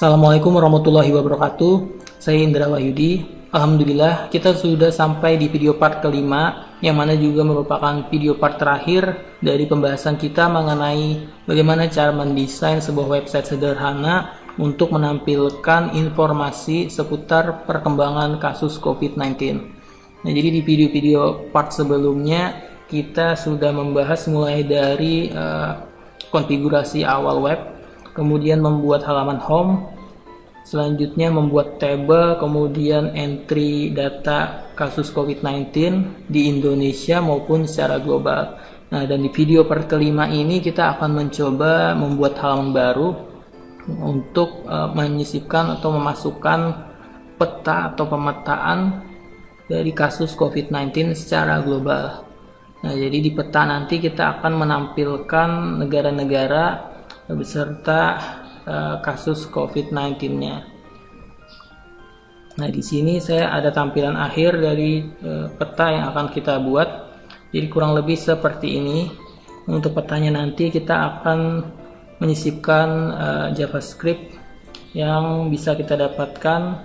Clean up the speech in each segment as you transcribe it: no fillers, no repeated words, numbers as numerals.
Assalamualaikum warahmatullahi wabarakatuh. Saya Indra Wahyudi. Alhamdulillah kita sudah sampai di video part kelima, yang mana juga merupakan video part terakhir dari pembahasan kita mengenai bagaimana cara mendesain sebuah website sederhana untuk menampilkan informasi seputar perkembangan kasus COVID-19. Nah, jadi di video-video part sebelumnya kita sudah membahas mulai dari konfigurasi awal web, kemudian membuat halaman home, selanjutnya membuat table, kemudian entry data kasus COVID-19 di Indonesia maupun secara global. Nah, dan di video part kelima ini kita akan mencoba membuat halaman baru untuk menyisipkan atau memasukkan peta atau pemetaan dari kasus COVID-19 secara global. Nah, jadi di peta nanti kita akan menampilkan negara-negara beserta kasus COVID-19-nya. Nah, di sini saya ada tampilan akhir dari peta yang akan kita buat. Jadi kurang lebih seperti ini. Untuk petanya nanti kita akan menyisipkan JavaScript yang bisa kita dapatkan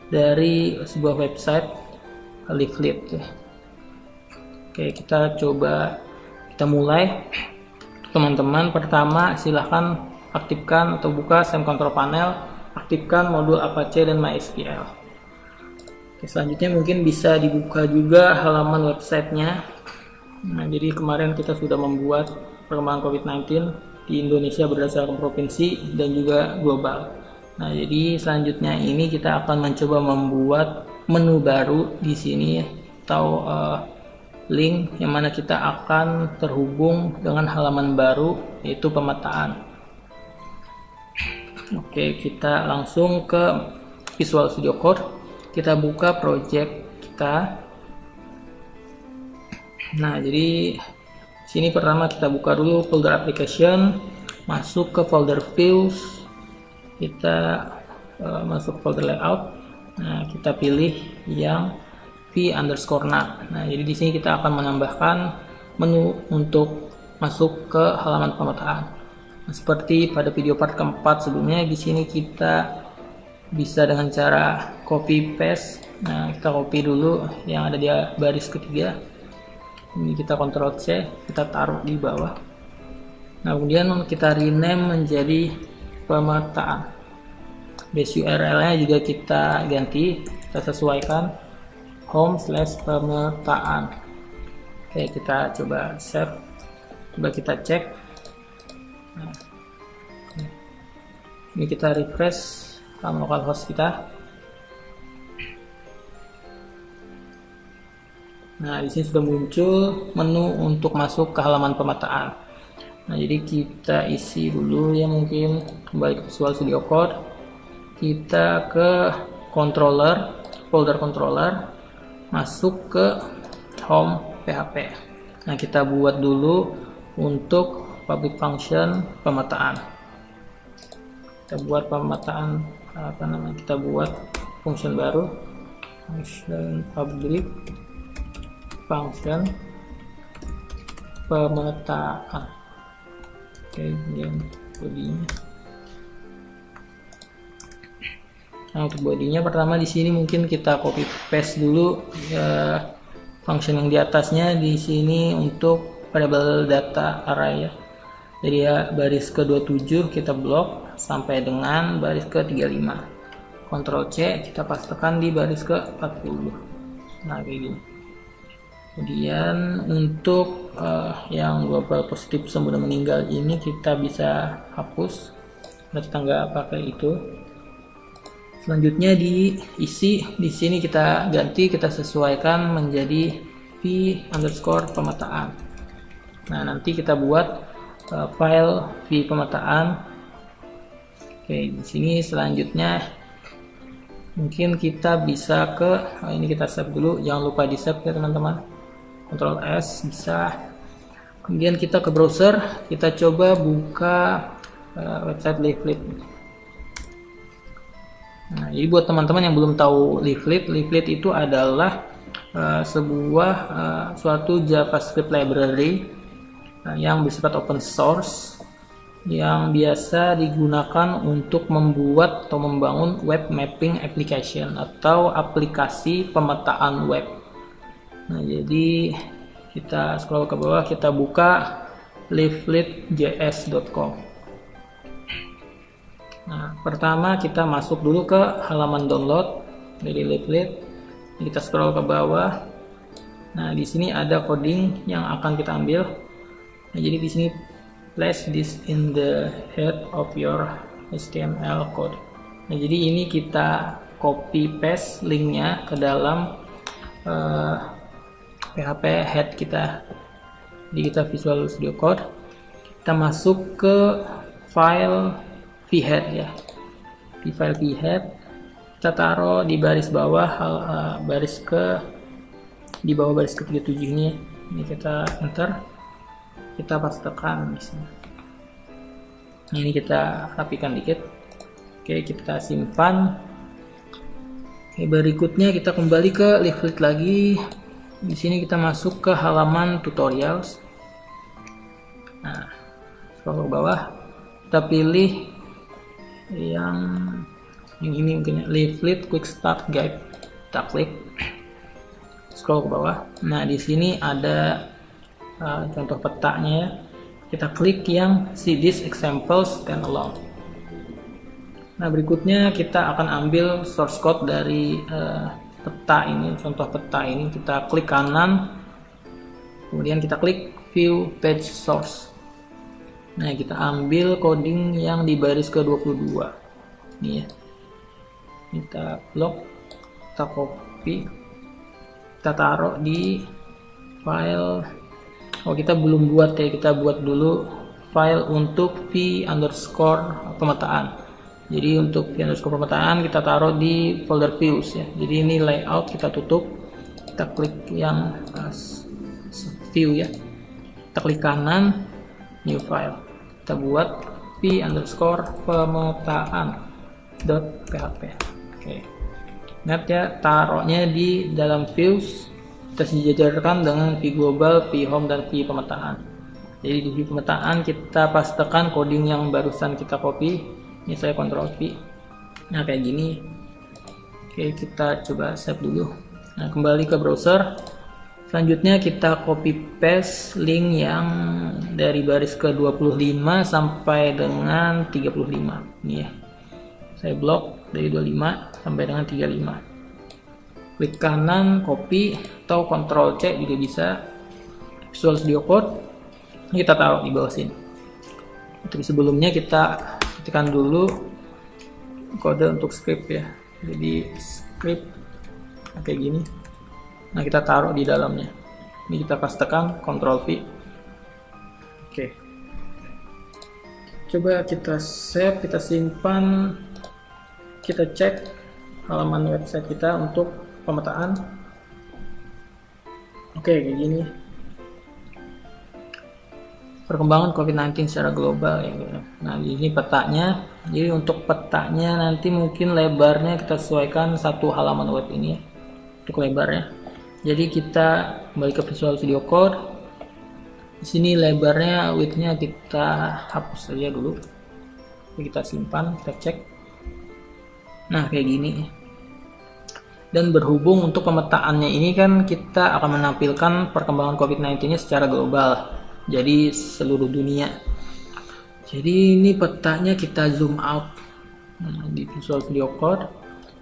dari sebuah website Leaflet. Oke, kita mulai. Teman-teman, pertama silahkan aktifkan atau buka SEM Control Panel, aktifkan modul Apache dan MySQL. Oke, selanjutnya mungkin bisa dibuka juga halaman websitenya. Nah, jadi kemarin kita sudah membuat perkembangan COVID-19 di Indonesia berdasarkan provinsi dan juga global. Nah, jadi selanjutnya ini kita akan mencoba membuat menu baru di sini atau link yang mana kita akan terhubung dengan halaman baru, yaitu pemetaan. Oke, kita langsung ke Visual Studio Code. Kita buka project kita. Nah, jadi sini pertama kita buka dulu folder application, masuk ke folder views, kita masuk folder layout. Nah, kita pilih yang v_nav. Nah, jadi di sini kita akan menambahkan menu untuk masuk ke halaman pemetaan. Nah, seperti pada video part keempat sebelumnya, di sini kita bisa dengan cara copy paste. Nah, kita copy dulu yang ada di baris ketiga. Ini kita Ctrl C, kita taruh di bawah. Nah, kemudian kita rename menjadi pemetaan. Base URL-nya juga kita ganti, kita sesuaikan home/pemetaan. Oke, kita coba save, coba kita cek. Nah, ini kita refresh localhost kita. Nah, di sini sudah muncul menu untuk masuk ke halaman pemetaan. Nah, jadi kita isi dulu ya, mungkin kembali ke Visual Studio Code. Kita ke controller, folder controller, masuk ke home PHP. Nah, kita buat dulu untuk public function pemetaan. Kita buat pemetaan kita buat function baru, function public function pemetaan. Oke, kemudian bodinya. Nah, untuk bodinya pertama di sini mungkin kita copy paste dulu function yang di atasnya di sini untuk variable data array ya. Jadi ya, baris ke-27 kita blok sampai dengan baris ke-35. Ctrl C, kita pastekan di baris ke-40. Nah, kayak gini. Kemudian untuk yang global positif sembuh dan meninggal ini kita bisa hapus, nah, kita nggak pakai itu. Selanjutnya diisi, di sini kita ganti, kita sesuaikan menjadi v_pemetaan. Nah, nanti kita buat file v_pemetaan. Oke, di sini selanjutnya mungkin kita bisa ke ini kita save dulu, jangan lupa di save ya teman-teman. Ctrl S bisa. Kemudian kita ke browser, kita coba buka website Leaflet. Nah, jadi buat teman-teman yang belum tahu Leaflet itu adalah sebuah suatu JavaScript library yang bersifat open source yang biasa digunakan untuk membuat atau membangun web mapping application atau aplikasi pemetaan web. Nah, jadi kita scroll ke bawah, kita buka leafletjs.com. Nah, pertama kita masuk dulu ke halaman download dari Leaflet. Kita scroll ke bawah. Nah, di sini ada coding yang akan kita ambil. Nah, jadi di sini place this in the head of your HTML code. Nah, jadi ini kita copy paste linknya ke dalam PHP head kita. Jadi kita Visual Studio Code, kita masuk ke file vhead ya. Di file vhead kita taruh di baris bawah, di bawah baris ke-37 ini. Ini kita enter, kita pastekan di sini. Nah, ini kita rapikan dikit. Oke, kita simpan. Oke, berikutnya kita kembali ke Leaflet lagi. Di sini kita masuk ke halaman tutorials. Nah, scroll ke bawah, kita pilih yang ini mungkin Leaflet Quick Start Guide. Kita klik, scroll ke bawah. Nah, di sini ada contoh petanya. Kita klik yang see this example stand alone. Nah, berikutnya kita akan ambil source code dari peta ini, contoh peta ini. Kita klik kanan, kemudian kita klik view page source. Nah, kita ambil coding yang di baris ke-22 ini ya. Kita blok, kita copy, kita taruh di file. Kita belum buat ya, kita buat dulu file untuk v_pemetaan. Jadi untuk v_pemetaan kita taruh di folder views ya. Jadi ini layout, kita tutup, kita klik yang view ya, kita klik kanan, new file, kita buat v_pemetaan.php. Oke, ingat ya, taruhnya di dalam views, kita sejajarkan dengan v global, v home, dan v pemetaan. Jadi di v pemetaan kita pastekan coding yang barusan kita copy. Ini saya Ctrl V. Nah, kayak gini. Oke, kita coba save dulu. Nah, kembali ke browser. Selanjutnya kita copy paste link yang dari baris ke-25 sampai dengan 35. Ini ya. Saya blok dari 25 sampai dengan 35. Klik kanan, copy, atau Ctrl C juga bisa. Visual Studio Code. Ini kita taruh di bawah sini. Tapi sebelumnya kita tekan dulu kode untuk script ya. Jadi script kayak gini. Nah, kita taruh di dalamnya. Ini kita pastekan, Ctrl V. Oke. Coba kita save, kita simpan, kita cek halaman website kita untuk pemetaan. Oke, kayak gini. Perkembangan COVID-19 secara global ya. Nah, ini petanya. Jadi untuk petanya nanti mungkin lebarnya kita sesuaikan satu halaman web ini ya, untuk lebarnya. Jadi kita kembali ke Visual Studio Code. Di sini lebarnya, widthnya kita hapus saja dulu. Kita simpan, kita cek. Nah, kayak gini. Dan berhubung untuk pemetaannya ini kan kita akan menampilkan perkembangan COVID-19-nya secara global. Jadi seluruh dunia. Jadi ini petanya kita zoom out. Nah, di Visual Studio Code.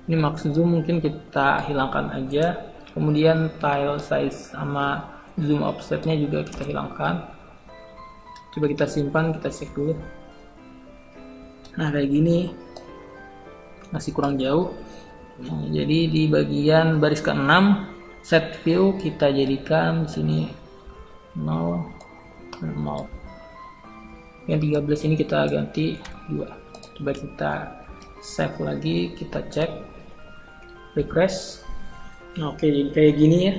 Ini max zoom mungkin kita hilangkan aja. Kemudian tile size sama zoom offsetnya juga kita hilangkan. Coba kita simpan, kita cek dulu. Nah, kayak gini. Masih kurang jauh. Nah, jadi di bagian baris ke-6 set view kita jadikan di sini 0. Yang 13 ini kita ganti 2. Coba kita save lagi, kita cek, refresh. Oke, jadi kayak gini ya.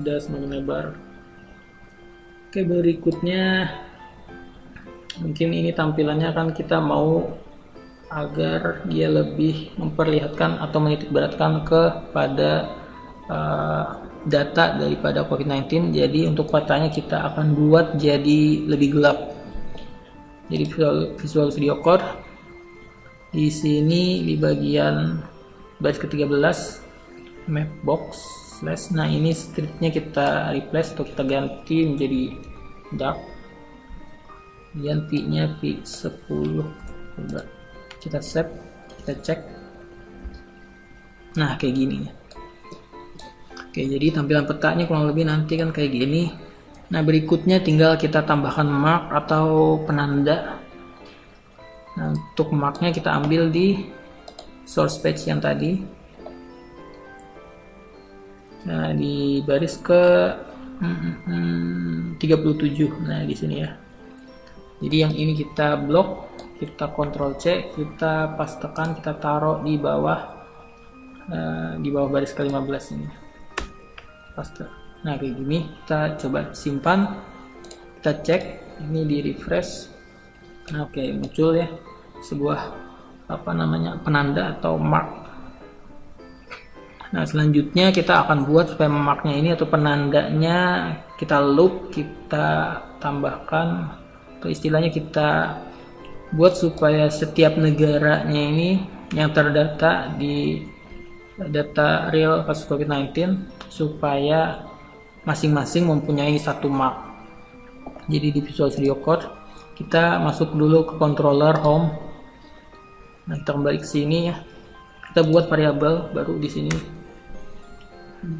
Udah semakin lebar. Oke, berikutnya mungkin ini tampilannya kan kita mau agar dia lebih memperlihatkan atau menitikberatkan kepada data daripada COVID-19. Jadi untuk petanya kita akan buat jadi lebih gelap. Jadi Visual Studio Code di sini di bagian baris ke-13 mapbox slash. Nah ini stripnya kita replace atau kita ganti menjadi dark, kemudian V-nya V10. Coba kita save, kita cek. Nah kayak gini. Oke, jadi tampilan petanya kurang lebih nanti kan kayak gini. Nah berikutnya tinggal kita tambahkan mark atau penanda. Nah untuk marknya kita ambil di source page yang tadi. Nah di baris ke 37. Nah di sini ya. Jadi yang ini kita blok, kita Ctrl C, kita pastekan, kita taruh di bawah baris ke-15 ini. Paste. Nah kayak gini, kita coba simpan, kita cek, ini di refresh. Nah oke, muncul ya sebuah penanda atau mark. Nah selanjutnya kita akan buat supaya marknya ini atau penandanya kita loop, kita tambahkan, atau istilahnya kita buat supaya setiap negaranya ini yang terdata di data real kasus COVID-19 supaya masing-masing mempunyai satu mark. Jadi di Visual Studio Code kita masuk dulu ke controller home. Nah kita kembali ke sini ya. Kita buat variabel baru di sini.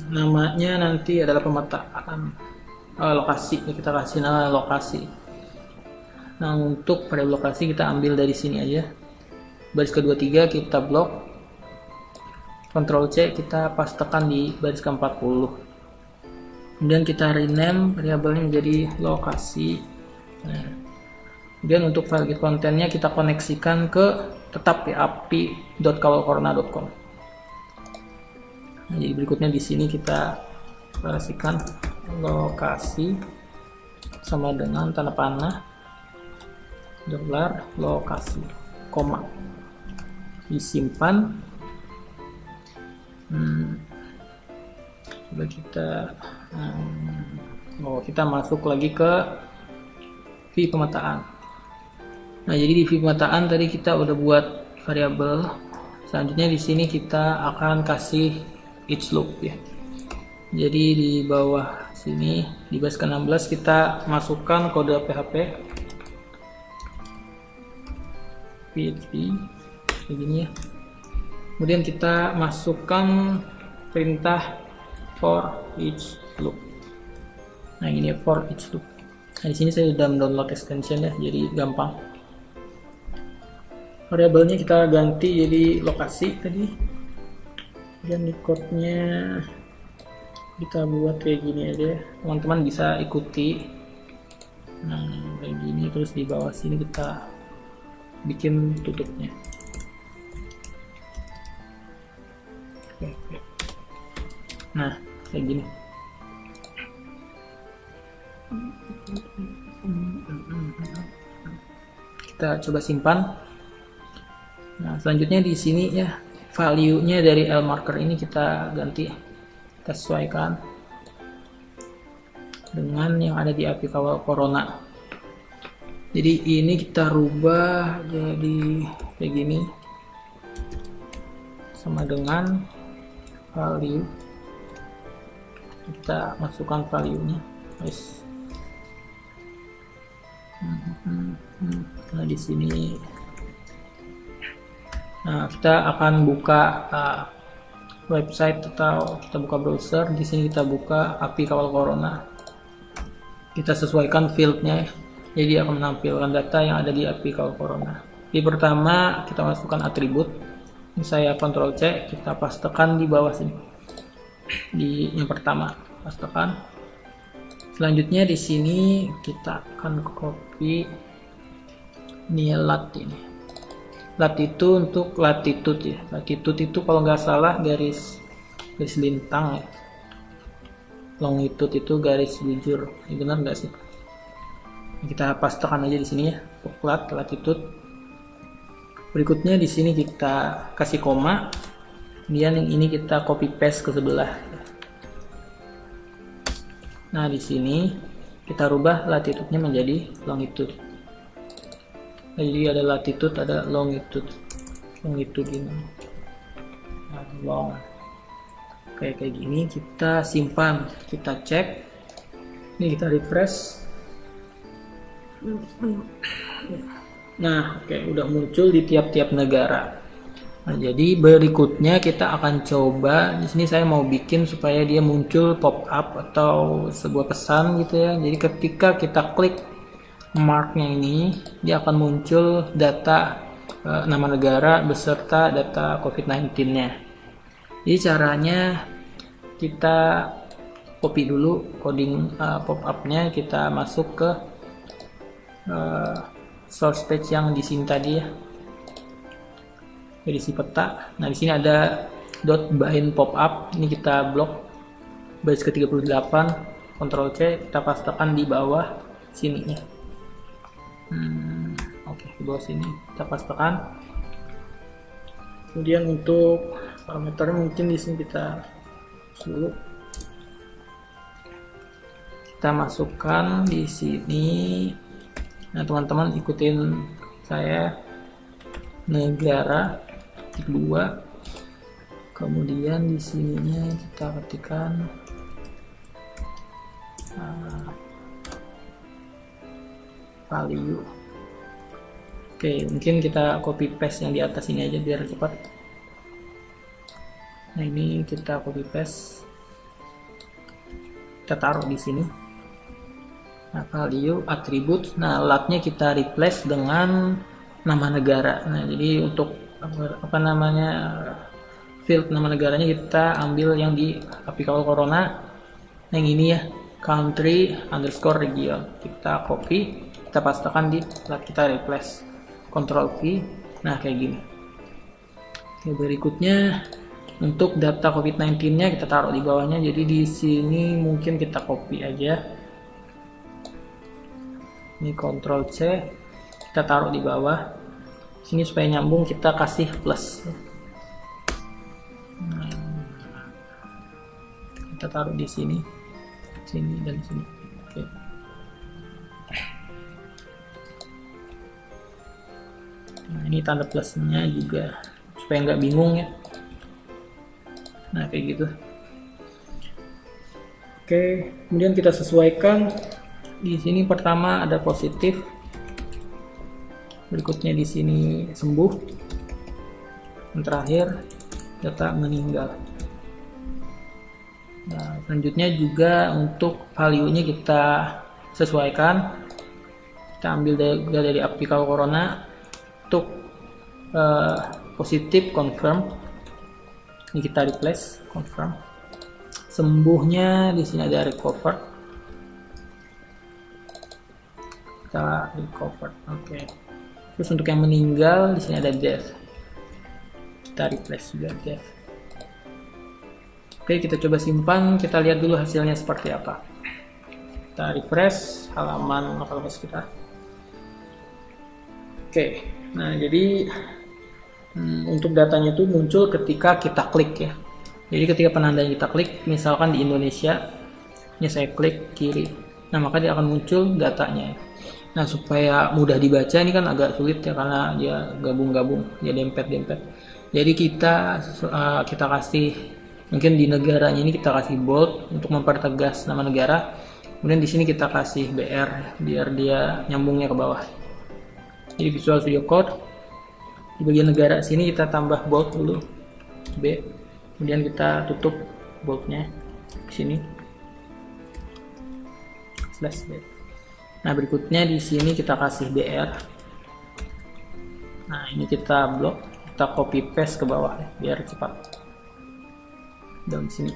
Namanya nanti adalah pemetaan lokasi. Kita kasih nama lokasi. Nah untuk variabel lokasi kita ambil dari sini aja. Baris ke-23 kita blok. Ctrl C, kita pastekan di baris ke-40. Kemudian kita rename variabelnya menjadi lokasi. Nah, kemudian untuk file kontennya kita koneksikan ke tetap api.kawalcorona.com. Nah, jadi berikutnya di sini kita kasihkan lokasi sama dengan tanda panah $lokasi, koma, disimpan. Coba kita masuk lagi ke V pemetaan. Nah jadi di V pemetaan tadi kita udah buat variabel. Selanjutnya di sini kita akan kasih each loop ya. Jadi di bawah sini di baris ke-16 kita masukkan kode PHP begini ya. Kemudian kita masukkan perintah for each loop. Nah ini for each loop. Nah di sini saya sudah mendownload extension ya, jadi gampang. Variabelnya kita ganti jadi lokasi tadi. Dan di code-nya kita buat kayak gini aja. Teman-teman bisa ikuti. Nah kayak gini, terus di bawah sini kita bikin tutupnya. Nah kayak gini. Kita coba simpan. Nah selanjutnya di sini ya, value-nya dari L marker ini kita ganti, kita sesuaikan dengan yang ada di API Kawal Corona. Jadi ini kita rubah jadi kayak gini, sama dengan value. Kita masukkan value-nya, guys. Nah di sini, nah kita akan buka website atau kita buka browser. Di sini kita buka API Kawal Corona. Kita sesuaikan field-nya, jadi akan menampilkan data yang ada di API Kawal Corona. Di pertama kita masukkan atribut. Ini saya Ctrl C, kita pastekan di bawah sini. Di yang pertama pastekan. Selanjutnya di sini kita akan copy ini lat ini. Lat itu untuk latitude ya. Latitude itu kalau nggak salah garis lintang ya. Longitude itu garis bujur. Ini benar nggak sih? Kita pastekan aja di sini ya. Latitude. Berikutnya di sini kita kasih koma. Kemudian yang ini kita copy paste ke sebelah. Nah di sini kita rubah latitude-nya menjadi longitude. Jadi ada latitude, ada longitude. Longitudinal. Nah, long. Kayak gini, kita simpan, kita cek. Ini kita refresh. Nah, oke, udah muncul di tiap-tiap negara. Nah, jadi berikutnya kita akan coba. Di sini saya mau bikin supaya dia muncul pop up atau sebuah pesan gitu ya. Jadi ketika kita klik marknya ini, dia akan muncul data nama negara beserta data COVID-19-nya. Jadi caranya kita copy dulu coding pop up-nya, kita masuk ke source page yang di sini tadi ya. Jadi si peta. Nah, di sini ada .bind pop up. Ini kita blok baris ke-38, Ctrl C, kita pastekan di bawah sininya. Oke, di bawah sini kita pastekan. Kemudian untuk parameternya mungkin di sini kita dulu. Kita masukkan di sini. Nah, teman-teman ikutin saya, negara kedua, kemudian di sininya kita ketikkan value. Oke, mungkin kita copy paste yang di atas ini aja biar cepat. Nah, ini kita copy paste, kita taruh di sini. Nah, value attribute. Nah, latnya kita replace dengan nama negara. Nah, jadi untuk apa namanya, field nama negaranya kita ambil yang di applicable corona. Nah, yang ini ya, country underscore region. Kita copy, kita pastekan di lat kita replace. Ctrl V. Nah, kayak gini. Oke, berikutnya untuk data COVID-19-nya kita taruh di bawahnya. Jadi di sini mungkin kita copy aja. Ini Ctrl C, kita taruh di bawah sini supaya nyambung, kita kasih plus. Kita taruh di sini, sini dan sini. Oke. Nah, ini tanda plusnya juga supaya nggak bingung ya. Nah, kayak gitu. Oke, kemudian kita sesuaikan. Di sini pertama ada positif, berikutnya di sini sembuh, yang terakhir data meninggal. Nah, selanjutnya juga untuk value-nya kita sesuaikan. Kita ambil dari applicable corona. Untuk positif confirm, ini kita replace confirm. Sembuhnya di sini ada recover, kita recover. Oke. Terus untuk yang meninggal di sini ada death, kita replace juga death. Oke, kita coba simpan, kita lihat dulu hasilnya seperti apa. Kita refresh halaman localhost kita. Oke, nah jadi untuk datanya itu muncul ketika kita klik ya. Jadi ketika penandanya kita klik, misalkan di Indonesia, ini saya klik kiri, nah maka dia akan muncul datanya. Nah, supaya mudah dibaca ini kan agak sulit ya, karena dia gabung-gabung, dia dempet-dempet. Jadi kita kasih, mungkin di negaranya ini kita kasih bold untuk mempertegas nama negara. Kemudian di sini kita kasih BR biar dia nyambungnya ke bawah. Jadi Visual Studio Code di bagian negara sini kita tambah bold dulu, B. Kemudian kita tutup boldnya di sini, slash B. Nah, berikutnya di sini kita kasih BR. Nah, ini kita blok, kita copy paste ke bawah ya, biar cepat. Dalam sini.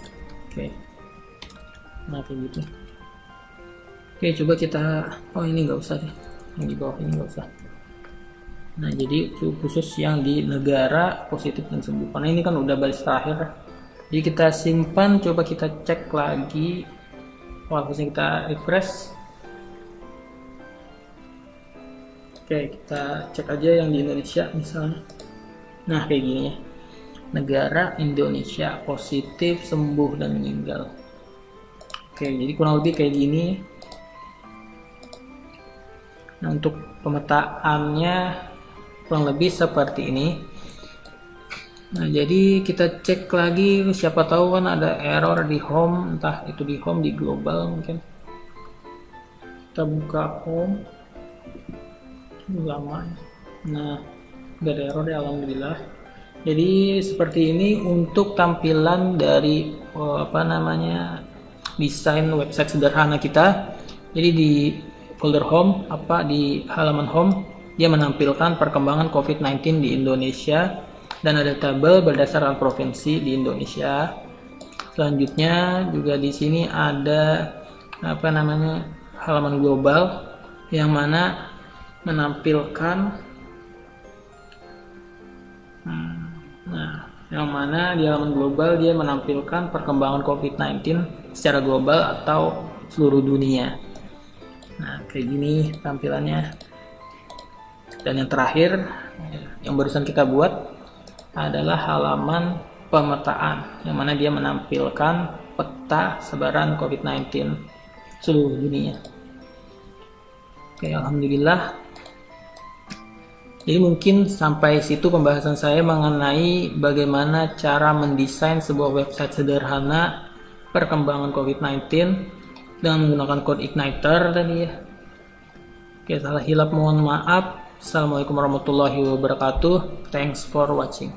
Oke. Nah, kayak gitu. Oke, coba kita, oh ini nggak usah deh, yang di bawah ini nggak usah. Nah, jadi khusus yang di negara positif dan sembuh, karena ini kan udah baris terakhir. Jadi kita simpan, coba kita cek lagi. Harusnya kita refresh. Oke, kita cek aja yang di Indonesia misalnya. Nah, kayak gini ya. Negara Indonesia positif, sembuh, dan meninggal. Oke, jadi kurang lebih kayak gini. Nah, untuk pemetaannya kurang lebih seperti ini. Nah, jadi kita cek lagi, siapa tahu kan ada error di home, entah itu di home, di global mungkin. Kita buka home, lama. Nah, nggak ada error ya, alhamdulillah. Jadi seperti ini untuk tampilan dari desain website sederhana kita. Jadi di folder home, di halaman home, dia menampilkan perkembangan COVID-19 di Indonesia dan ada tabel berdasarkan provinsi di Indonesia. Selanjutnya juga di sini ada halaman global yang mana menampilkan yang mana di halaman global dia menampilkan perkembangan COVID-19 secara global atau seluruh dunia. Nah, kayak gini tampilannya. Dan yang terakhir yang barusan kita buat adalah halaman pemetaan, yang mana dia menampilkan peta sebaran COVID-19 seluruh dunia. Oke, alhamdulillah. Jadi mungkin sampai situ pembahasan saya mengenai bagaimana cara mendesain sebuah website sederhana perkembangan COVID-19 dengan menggunakan code Igniter tadi ya. Oke, salah hilap mohon maaf. Assalamualaikum warahmatullahi wabarakatuh. Thanks for watching.